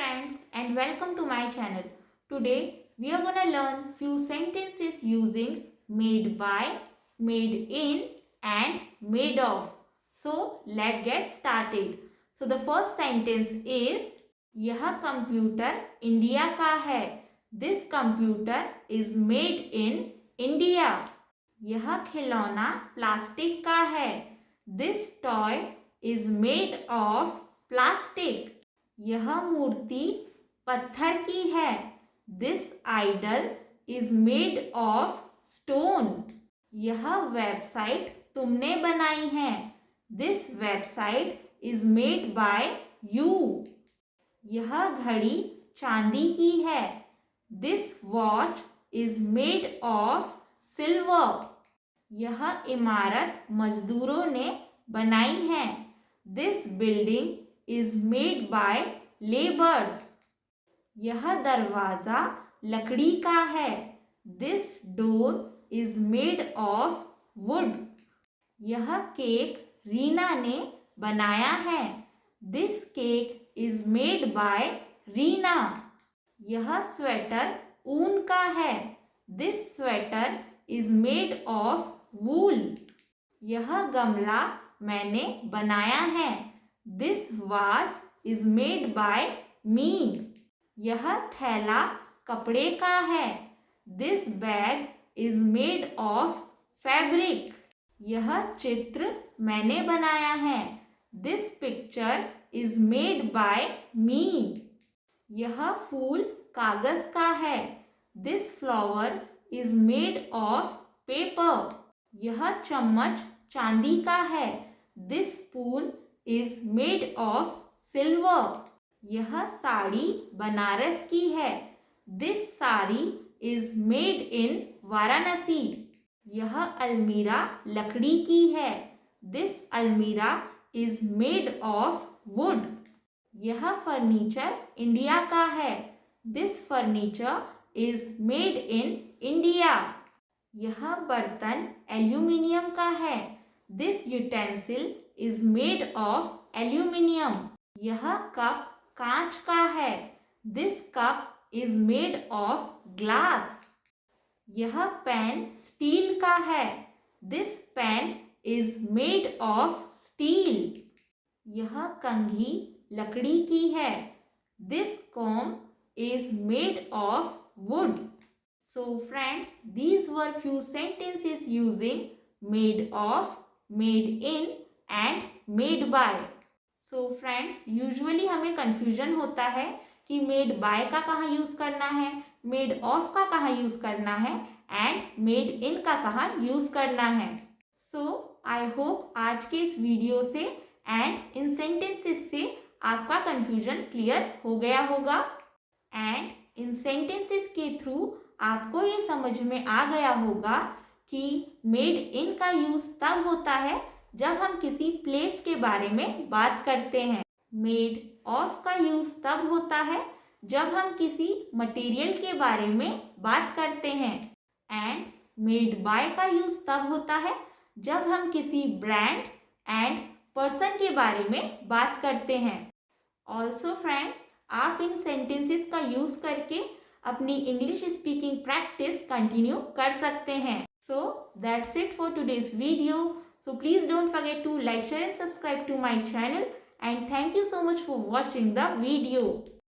friends and welcome to my channel. Today we are gonna learn few sentences using made by, made in and made of. So let's get started. So the first sentence is यह computer India का है. This computer is made in India. यह खिलौना plastic का है. This toy is made of plastic. यह मूर्ति पत्थर की है. This idol is made of stone. यह वेबसाइट तुमने बनाई है. This website is made by you. यह घड़ी चांदी की है. This watch is made of silver. यह इमारत मजदूरों ने बनाई है. This building is made by laborers. यह दरवाजा लकड़ी का है. This door is made of wood. यह केक रीना ने बनाया है. This cake is made by Reena. यह स्वेटर ऊन का है. This sweater is made of wool. यह गमला मैंने बनाया है. This vase is made by me. यह थैला कपड़े का है. This bag is made of fabric. यह चित्र मैंने बनाया है. This picture is made by me. यह फूल कागज का है. This flower is made of paper. यह चम्मच चांदी का है. This spoon is made of silver. यह साड़ी बनारस की है. This sari is made in Varanasi. यह अलमीरा लकड़ी की है. This अलमीरा is made of wood. यह फर्नीचर इंडिया का है. This furniture is made in India. यह बर्तन एल्यूमिनियम का है. This utensil is made of aluminium. यह कप कांच का है. This cup is made of glass. यह पेन स्टील का है. This pen is made of steel. यह कंघी लकड़ी की है. This comb is made of wood. So friends, these were few sentences using made of, made in and made by. So friends, usually हमें confusion होता है कि made by का कहाँ यूज करना है, made of का कहाँ यूज करना है and made in का कहाँ यूज करना है. So I hope आज के इस वीडियो से and इन sentences से आपका confusion clear हो गया होगा and इन sentences के थ्रू आपको ये समझ में आ गया होगा कि made in का यूज तब होता है जब हम किसी प्लेस के बारे में बात करते हैं. मेड ऑफ का यूज तब होता है जब हम किसी मटेरियल के बारे में बात करते हैं. एंड मेड बाय का यूज तब होता है जब हम किसी ब्रांड एंड पर्सन के बारे में बात करते हैं. ऑल्सो फ्रेंड्स, आप इन सेंटेंसेस का यूज करके अपनी इंग्लिश स्पीकिंग प्रैक्टिस कंटिन्यू कर सकते हैं. So that's it for today's video. So please don't forget to like, share and subscribe to my channel, and thank you so much for watching the video.